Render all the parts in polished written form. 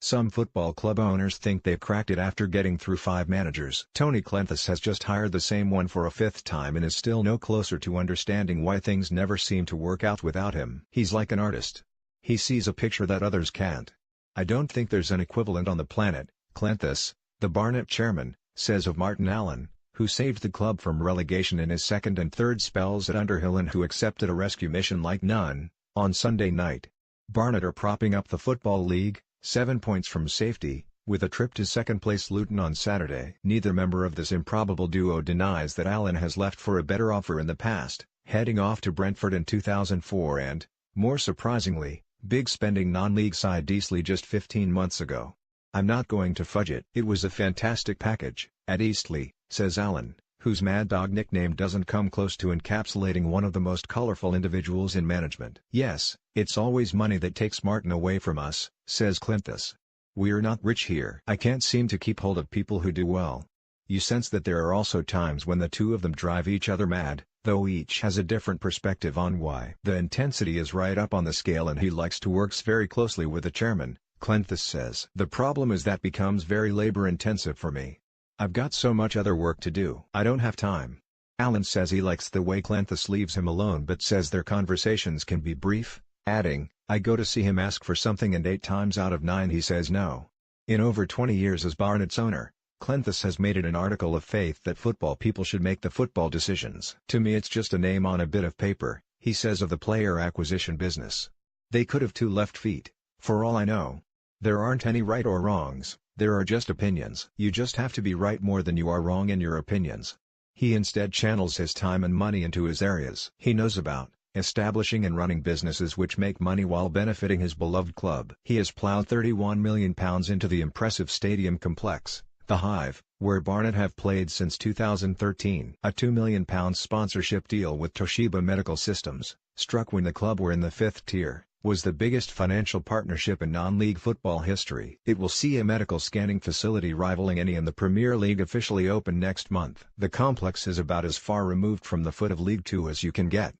Some football club owners think they've cracked it after getting through 5 managers. Tony Kleanthous has just hired the same one for a 5th time and is still no closer to understanding why things never seem to work out without him. He's like an artist. He sees a picture that others can't. I don't think there's an equivalent on the planet, Kleanthous, the Barnet chairman, says of Martin Allen, who saved the club from relegation in his second and third spells at Underhill and who accepted a rescue mission like none, on Sunday night. Barnet are propping up the Football League, 7 points from safety, with a trip to second-place Luton on Saturday. Neither member of this improbable duo denies that Allen has left for a better offer in the past, heading off to Brentford in 2004 and, more surprisingly, big spending non-league side Eastleigh just 15 months ago. "I'm not going to fudge it. It was a fantastic package, at Eastleigh," says Allen, whose Mad Dog nickname doesn't come close to encapsulating one of the most colourful individuals in management. "Yes, it's always money that takes Martin away from us," says Kleanthous. "We're not rich here. I can't seem to keep hold of people who do well." You sense that there are also times when the two of them drive each other mad, though each has a different perspective on why. "The intensity is right up on the scale and he likes to work very closely with the chairman," Kleanthous says. "The problem is that becomes very labor-intensive for me. I've got so much other work to do. I don't have time." Allen says he likes the way Kleanthous leaves him alone but says their conversations can be brief, adding, "I go to see him ask for something and 8 times out of 9 he says no." In over 20 years as Barnet's owner, Kleanthous has made it an article of faith that football people should make the football decisions. "To me it's just a name on a bit of paper," he says of the player acquisition business. "They could have 2 left feet, for all I know. There aren't any right or wrongs. There are just opinions. You just have to be right more than you are wrong in your opinions." He instead channels his time and money into his areas he knows about, establishing and running businesses which make money while benefiting his beloved club. He has ploughed £31 million into the impressive stadium complex, the Hive, where Barnet have played since 2013. A £2 million sponsorship deal with Toshiba Medical Systems, struck when the club were in the 5th tier, was the biggest financial partnership in non-league football history. It will see a medical scanning facility rivaling any in the Premier League officially open next month. The complex is about as far removed from the foot of League Two as you can get.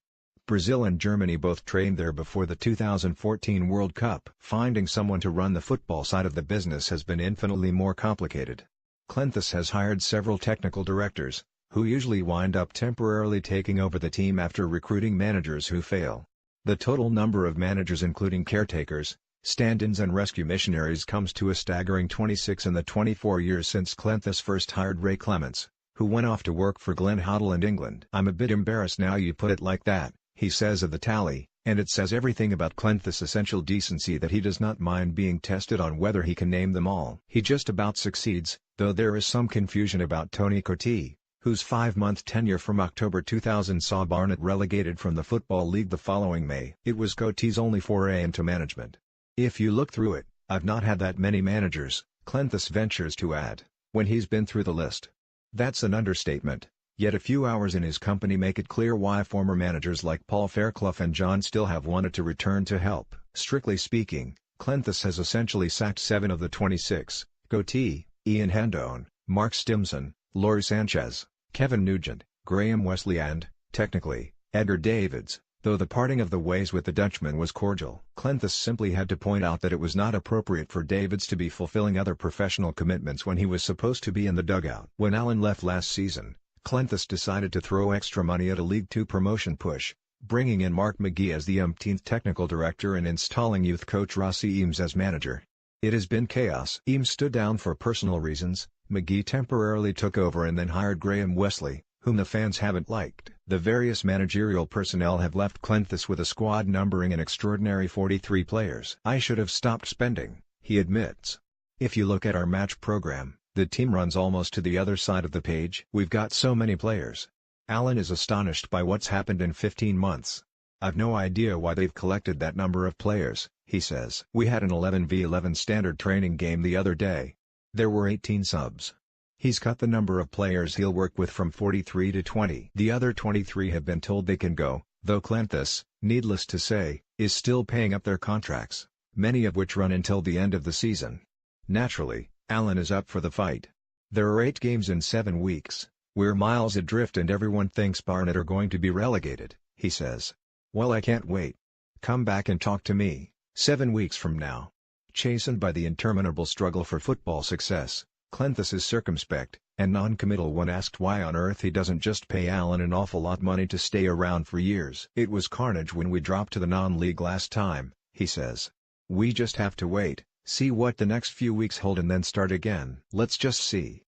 Brazil and Germany both trained there before the 2014 World Cup. Finding someone to run the football side of the business has been infinitely more complicated. Kleanthous has hired several technical directors, who usually wind up temporarily taking over the team after recruiting managers who fail. The total number of managers including caretakers, stand-ins and rescue missionaries comes to a staggering 26 in the 24 years since Kleanthous first hired Ray Clements, who went off to work for Glenn Hoddle in England. "I'm a bit embarrassed now you put it like that," he says of the tally, and it says everything about Kleanthous' essential decency that he does not mind being tested on whether he can name them all. He just about succeeds, though there is some confusion about Tony Cottee, whose 5-month tenure from October 2000 saw Barnet relegated from the Football League the following May. It was Cottee's only foray into management. "If you look through it, I've not had that many managers," Kleanthous ventures to add, when he's been through the list. That's an understatement, yet a few hours in his company make it clear why former managers like Paul Fairclough and John Still have wanted to return to help. Strictly speaking, Kleanthous has essentially sacked 7 of the 26, Cottee, Ian Hendone, Mark Stimson, Laurie Sanchez, Kevin Nugent, Graham Wesley and, technically, Edgar Davids, though the parting of the ways with the Dutchman was cordial. Kleanthous simply had to point out that it was not appropriate for Davids to be fulfilling other professional commitments when he was supposed to be in the dugout. When Allen left last season, Kleanthous decided to throw extra money at a League Two promotion push, bringing in Mark McGee as the umpteenth technical director and installing youth coach Rossi Eames as manager. It has been chaos. Eames stood down for personal reasons, McGee temporarily took over and then hired Graham Wesley, whom the fans haven't liked. The various managerial personnel have left Kleanthous with a squad numbering an extraordinary 43 players. "I should have stopped spending," he admits. "If you look at our match program, the team runs almost to the other side of the page. We've got so many players." Allen is astonished by what's happened in 15 months. "I've no idea why they've collected that number of players," he says. "We had an 11v11 standard training game the other day. There were 18 subs. He's cut the number of players he'll work with from 43 to 20. The other 23 have been told they can go, though Kleanthous, needless to say, is still paying up their contracts, many of which run until the end of the season." Naturally, Allen is up for the fight. "There are 8 games in 7 weeks, we're miles adrift and everyone thinks Barnet are going to be relegated," he says. "Well, I can't wait. Come back and talk to me, 7 weeks from now." Chastened by the interminable struggle for football success, Kleanthous is circumspect and non-committal when asked why on earth he doesn't just pay Allen an awful lot money to stay around for years. "It was carnage when we dropped to the non-league last time," he says. "We just have to wait, see what the next few weeks hold and then start again. Let's just see."